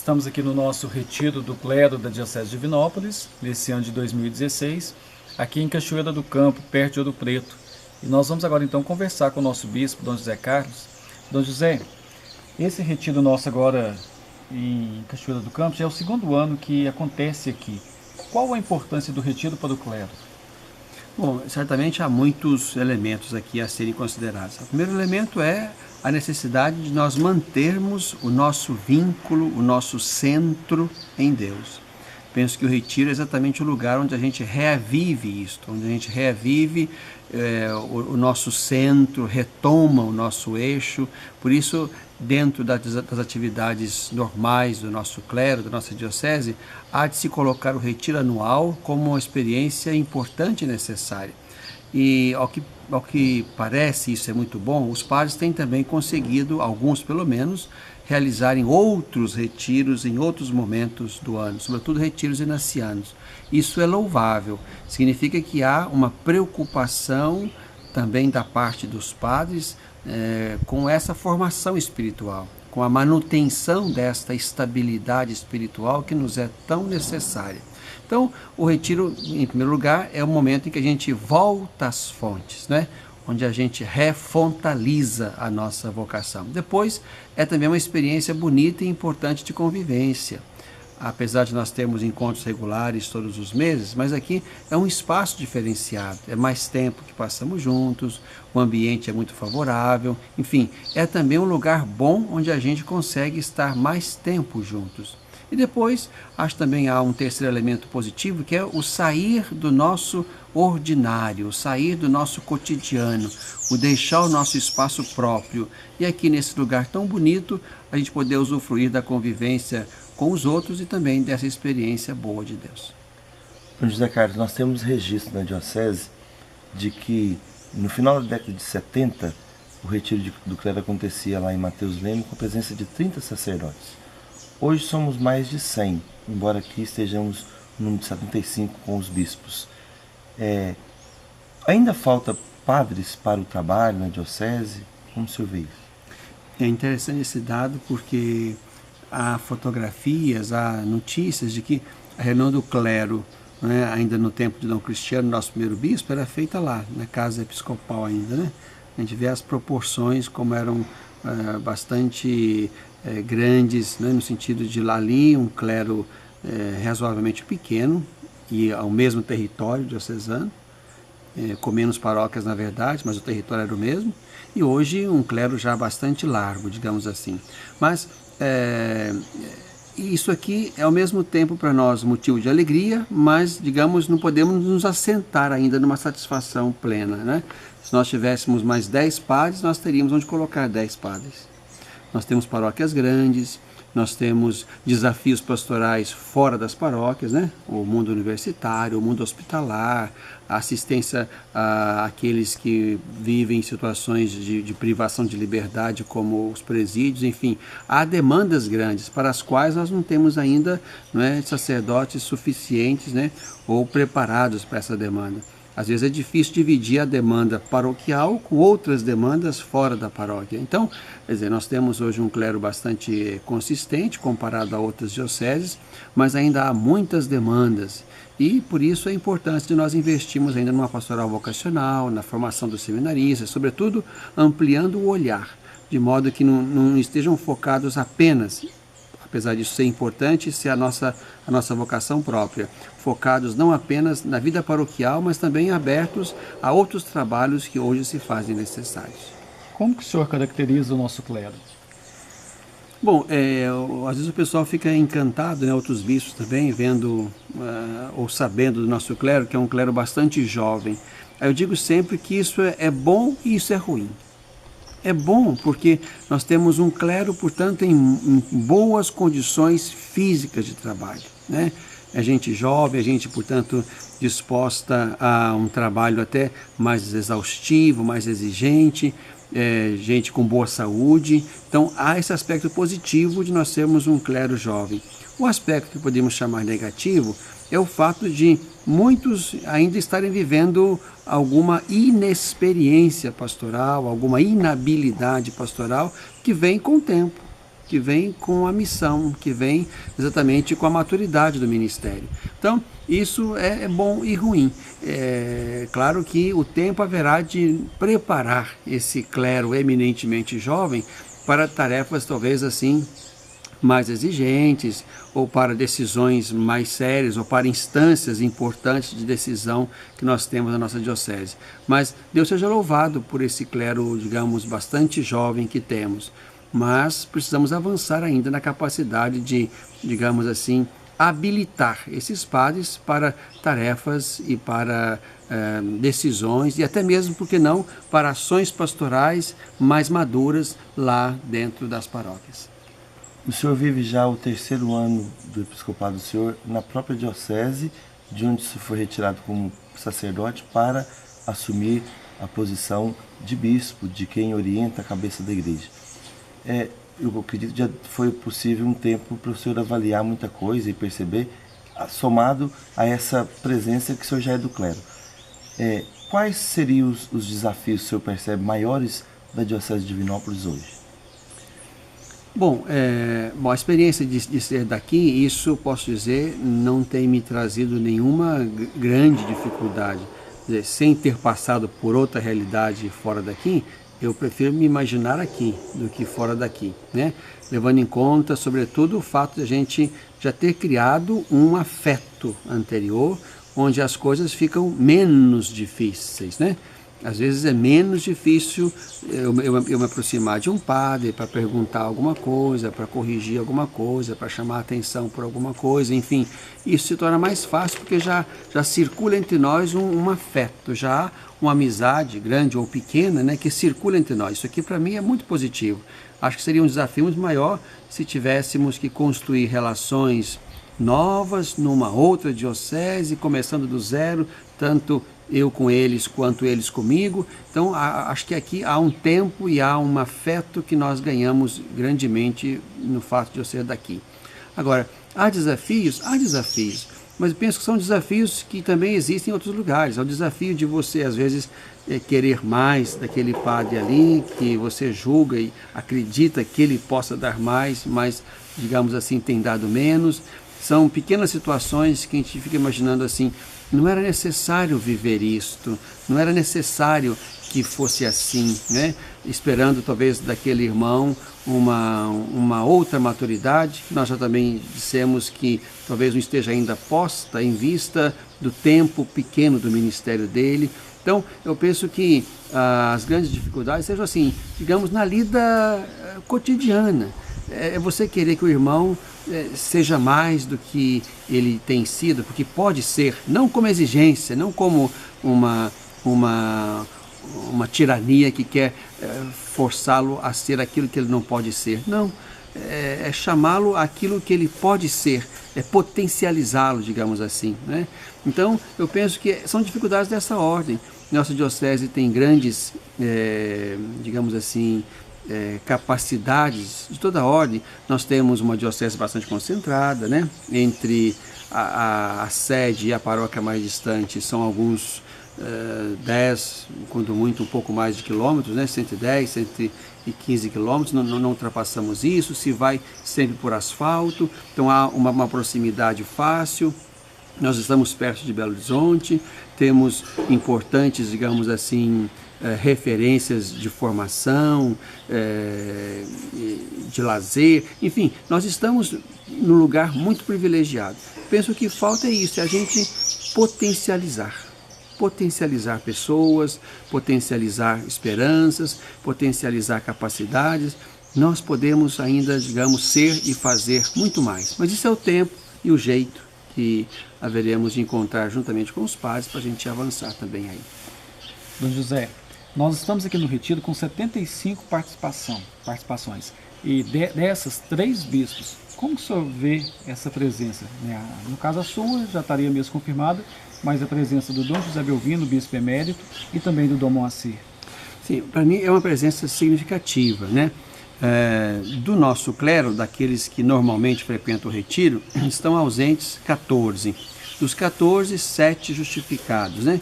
Estamos aqui no nosso retiro do clero da Diocese de Divinópolis, nesse ano de 2016, aqui em Cachoeira do Campo, perto de Ouro Preto. E nós vamos agora então conversar com o nosso bispo, Dom José Carlos. Dom José, esse retiro nosso agora em Cachoeira do Campo já é o segundo ano que acontece aqui. Qual a importância do retiro para o clero? Bom, certamente há muitos elementos aqui a serem considerados. O primeiro elemento é a necessidade de nós mantermos o nosso vínculo, o nosso centro em Deus. Penso que o retiro é exatamente o lugar onde a gente reavive isto, onde a gente reavive o nosso centro, retoma o nosso eixo. Por isso, dentro das atividades normais do nosso clero, da nossa diocese, há de se colocar o retiro anual como uma experiência importante e necessária. E ao que parece, isso é muito bom, os padres têm também conseguido, alguns pelo menos, realizarem outros retiros em outros momentos do ano, sobretudo retiros inacianos. Isso é louvável, significa que há uma preocupação também da parte dos padres com essa formação espiritual, com a manutenção desta estabilidade espiritual que nos é tão necessária. Então, o retiro, em primeiro lugar, é o momento em que a gente volta às fontes, né? Onde a gente refontaliza a nossa vocação. Depois, é também uma experiência bonita e importante de convivência. Apesar de nós termos encontros regulares todos os meses, mas aqui é um espaço diferenciado, é mais tempo que passamos juntos, o ambiente é muito favorável, enfim, é também um lugar bom onde a gente consegue estar mais tempo juntos. E depois, acho também há um terceiro elemento positivo, que é o sair do nosso ordinário, o sair do nosso cotidiano, o deixar o nosso espaço próprio. E aqui nesse lugar tão bonito, a gente poder usufruir da convivência com os outros e também dessa experiência boa de Deus. José Carlos, nós temos registro na Diocese de que no final da década de 70, o retiro do clero acontecia lá em Mateus Leme com a presença de 30 sacerdotes. Hoje somos mais de 100, embora aqui estejamos no número de 75 com os bispos. Ainda falta padres para o trabalho na Diocese? Como o senhor vê isso? É interessante esse dado porque há fotografias, há notícias de que a reunião do clero, né, ainda no tempo de Dom Cristiano, nosso primeiro bispo, era feita lá, na casa episcopal ainda, né? A gente vê as proporções como eram bastante grandes, né, no sentido de lá ali um clero razoavelmente pequeno e ao mesmo território diocesano, com menos paróquias na verdade, mas o território era o mesmo, e hoje um clero já bastante largo, digamos assim. Mas isso aqui é ao mesmo tempo para nós motivo de alegria, mas, digamos, não podemos nos assentar ainda numa satisfação plena, né? Se nós tivéssemos mais 10 padres, nós teríamos onde colocar 10 padres. Nós temos paróquias grandes, nós temos desafios pastorais fora das paróquias, né? O mundo universitário, o mundo hospitalar, a assistência àqueles que vivem em situações de privação de liberdade, como os presídios, enfim. Há demandas grandes para as quais nós não temos ainda, né, sacerdotes suficientes, né, ou preparados para essa demanda. Às vezes é difícil dividir a demanda paroquial com outras demandas fora da paróquia. Então, quer dizer, nós temos hoje um clero bastante consistente comparado a outras dioceses, mas ainda há muitas demandas. E por isso a importância de nós investirmos ainda numa pastoral vocacional, na formação dos seminaristas, sobretudo ampliando o olhar, de modo que não estejam focados apenas, apesar disso ser importante, ser a nossa vocação própria, focados não apenas na vida paroquial, mas também abertos a outros trabalhos que hoje se fazem necessários. Como que o senhor caracteriza o nosso clero? Bom, às vezes o pessoal fica encantado, né, outros bispos também, vendo ou sabendo do nosso clero, que é um clero bastante jovem. Aí eu digo sempre que isso é bom e isso é ruim. É bom porque nós temos um clero, portanto, em boas condições físicas de trabalho, né? É gente jovem, é gente, portanto, disposta a um trabalho até mais exaustivo, mais exigente, gente com boa saúde. Então, há esse aspecto positivo de nós termos um clero jovem. O aspecto que podemos chamar negativo é o fato de muitos ainda estarem vivendo alguma inexperiência pastoral, alguma inabilidade pastoral que vem com o tempo. que vem com a missão, que vem exatamente com a maturidade do ministério. Então, isso é bom e ruim. É claro que o tempo haverá de preparar esse clero eminentemente jovem para tarefas talvez assim mais exigentes, ou para decisões mais sérias, ou para instâncias importantes de decisão que nós temos na nossa diocese. Mas Deus seja louvado por esse clero, digamos, bastante jovem que temos. Mas precisamos avançar ainda na capacidade de, digamos assim, habilitar esses padres para tarefas e para decisões e até mesmo, por que não, para ações pastorais mais maduras lá dentro das paróquias. O senhor vive já o 3º ano do episcopado do senhor na própria diocese, de onde se foi retirado como sacerdote para assumir a posição de bispo, de quem orienta a cabeça da igreja. Eu acredito que já foi possível um tempo para o senhor avaliar muita coisa e perceber, somado a essa presença que o senhor já é do clero. Quais seriam os desafios que o senhor percebe maiores da diocese de Divinópolis hoje? Bom, a experiência de ser daqui, isso posso dizer, não tem me trazido nenhuma grande dificuldade. Quer dizer, sem ter passado por outra realidade fora daqui, eu prefiro me imaginar aqui do que fora daqui, né? Levando em conta, sobretudo, o fato de a gente já ter criado um afeto anterior, onde as coisas ficam menos difíceis, né? Às vezes é menos difícil eu me aproximar de um padre para perguntar alguma coisa, para corrigir alguma coisa, para chamar a atenção por alguma coisa, enfim. Isso se torna mais fácil porque já circula entre nós um afeto, já há uma amizade grande ou pequena, né, que circula entre nós. Isso aqui para mim é muito positivo. Acho que seria um desafio muito maior se tivéssemos que construir relações novas numa outra diocese, começando do zero, tanto eu com eles quanto eles comigo. Então acho que aqui há um tempo e há um afeto que nós ganhamos grandemente no fato de eu ser daqui. Agora, há desafios, mas eu penso que são desafios que também existem em outros lugares. É o desafio de você, às vezes, querer mais daquele padre ali, que você julga e acredita que ele possa dar mais, mas, digamos assim, tem dado menos. São pequenas situações que a gente fica imaginando assim, não era necessário viver isto, não era necessário que fosse assim, né? Esperando talvez daquele irmão uma outra maturidade. Nós já também dissemos que talvez não esteja ainda posta em vista do tempo pequeno do ministério dele. Então, eu penso que as grandes dificuldades sejam assim, digamos, na lida cotidiana. É você querer que o irmão seja mais do que ele tem sido, porque pode ser, não como exigência, não como uma tirania que quer forçá-lo a ser aquilo que ele não pode ser. Não, é chamá-lo aquilo que ele pode ser, é potencializá-lo, digamos assim, né? Então, eu penso que são dificuldades dessa ordem. Nossa diocese tem grandes, digamos assim, capacidades de toda ordem. Nós temos uma diocese bastante concentrada, né? Entre a sede e a paróquia mais distante são alguns 10, quando muito um pouco mais de quilômetros, né? 110, 115 quilômetros, não ultrapassamos isso, se vai sempre por asfalto, então há uma proximidade fácil. Nós estamos perto de Belo Horizonte, temos importantes, digamos assim, referências de formação, de lazer, enfim, nós estamos num lugar muito privilegiado. Penso que falta é isso, é a gente potencializar pessoas, potencializar esperanças, potencializar capacidades. Nós podemos ainda, digamos, ser e fazer muito mais, mas isso é o tempo e o jeito que haveremos de encontrar juntamente com os padres para a gente avançar também aí. Dom José, nós estamos aqui no Retiro com 75 participações e dessas 3 bispos. Como o senhor vê essa presença? No caso a sua já estaria mesmo confirmada, mas a presença do Dom José Belvino, bispo emérito, e também do Dom Moacir. Sim, para mim é uma presença significativa, né? Do nosso clero, daqueles que normalmente frequentam o retiro, estão ausentes 14. Dos 14, 7 justificados, né?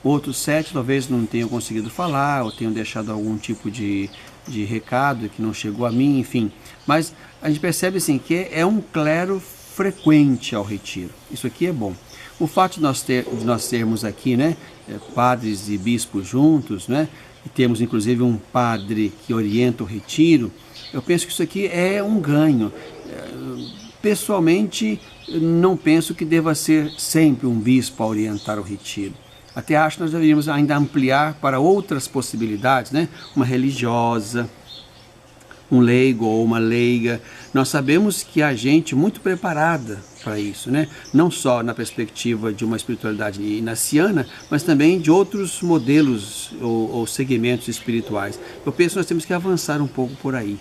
Outros 7 talvez não tenham conseguido falar ou tenham deixado algum tipo de de recado que não chegou a mim, enfim. Mas a gente percebe assim que é um clero frequente ao retiro. Isso aqui é bom. O fato de nós termos aqui, né, padres e bispos juntos, né, e temos inclusive um padre que orienta o retiro, eu penso que isso aqui é um ganho. Pessoalmente, não penso que deva ser sempre um bispo a orientar o retiro. Até acho que nós deveríamos ainda ampliar para outras possibilidades, né? Uma religiosa, um leigo ou uma leiga. Nós sabemos que há gente muito preparada para isso, né? Não só na perspectiva de uma espiritualidade inaciana, mas também de outros modelos ou segmentos espirituais. Eu penso que nós temos que avançar um pouco por aí.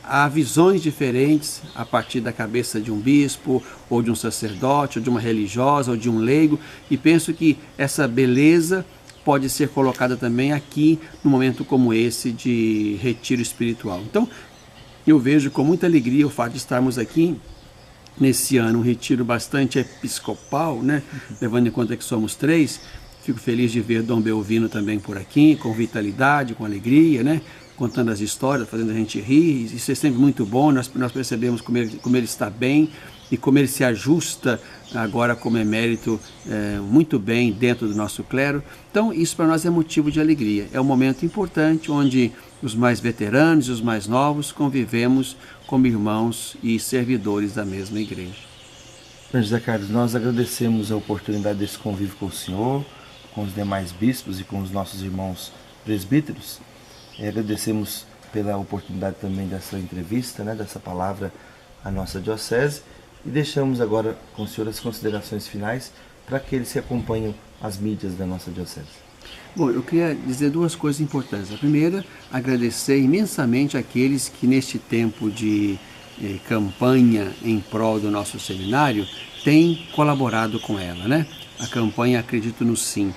Há visões diferentes a partir da cabeça de um bispo, ou de um sacerdote, ou de uma religiosa, ou de um leigo, e penso que essa beleza pode ser colocada também aqui, num momento como esse de retiro espiritual. Então, eu vejo com muita alegria o fato de estarmos aqui, nesse ano, um retiro bastante episcopal, né? Levando em conta que somos 3, fico feliz de ver Dom Belvino também por aqui, com vitalidade, com alegria, né? Contando as histórias, fazendo a gente rir. Isso é sempre muito bom, nós percebemos como ele está bem e como ele se ajusta agora como emérito muito bem dentro do nosso clero. Então isso para nós é motivo de alegria, é um momento importante onde os mais veteranos e os mais novos convivemos como irmãos e servidores da mesma igreja. José Carlos, nós agradecemos a oportunidade desse convívio com o senhor, com os demais bispos e com os nossos irmãos presbíteros. Agradecemos pela oportunidade também dessa entrevista, né, dessa palavra à nossa diocese, e deixamos agora com o senhor as considerações finais para aqueles que acompanham as mídias da nossa diocese. Bom, eu queria dizer 2 coisas importantes. A primeira, agradecer imensamente àqueles que neste tempo de campanha em prol do nosso seminário têm colaborado com ela, né? A campanha Acredito no Sim.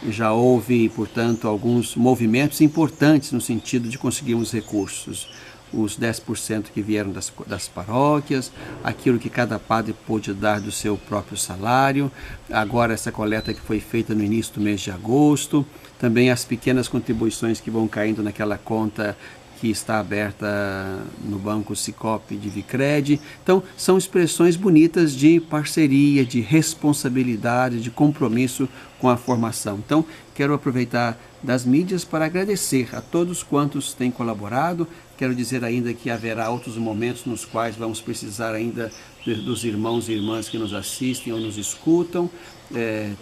Já houve, portanto, alguns movimentos importantes no sentido de conseguirmos recursos. Os 10% que vieram das paróquias, aquilo que cada padre pôde dar do seu próprio salário, agora essa coleta que foi feita no início do mês de agosto, também as pequenas contribuições que vão caindo naquela conta que está aberta no Banco Sicope de Vicred. Então, são expressões bonitas de parceria, de responsabilidade, de compromisso com a formação. Então, quero aproveitar das mídias para agradecer a todos quantos têm colaborado. Quero dizer ainda que haverá outros momentos nos quais vamos precisar ainda dos irmãos e irmãs que nos assistem ou nos escutam.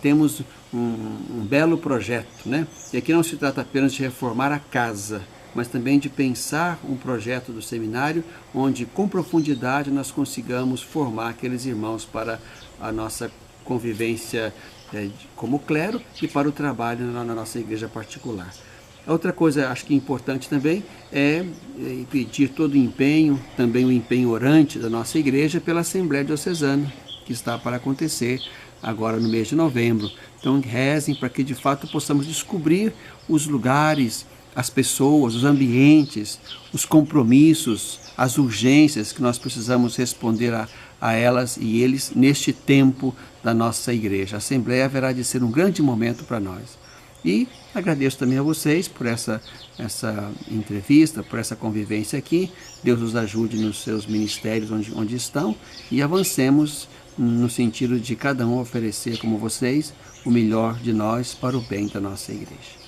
Temos um belo projeto, né? E aqui não se trata apenas de reformar a casa, mas também de pensar um projeto do seminário onde, com profundidade, nós consigamos formar aqueles irmãos para a nossa convivência como clero e para o trabalho na nossa igreja particular. Outra coisa, acho que importante também, é pedir todo o empenho, também o empenho orante da nossa igreja pela Assembleia Diocesana, que está para acontecer agora no mês de novembro. Então, rezem para que de fato possamos descobrir os lugares, as pessoas, os ambientes, os compromissos, as urgências que nós precisamos responder a elas e eles neste tempo da nossa igreja. A Assembleia haverá de ser um grande momento para nós. E agradeço também a vocês por essa entrevista, por essa convivência aqui. Deus os ajude nos seus ministérios onde estão e avancemos no sentido de cada um oferecer, como vocês, o melhor de nós para o bem da nossa igreja.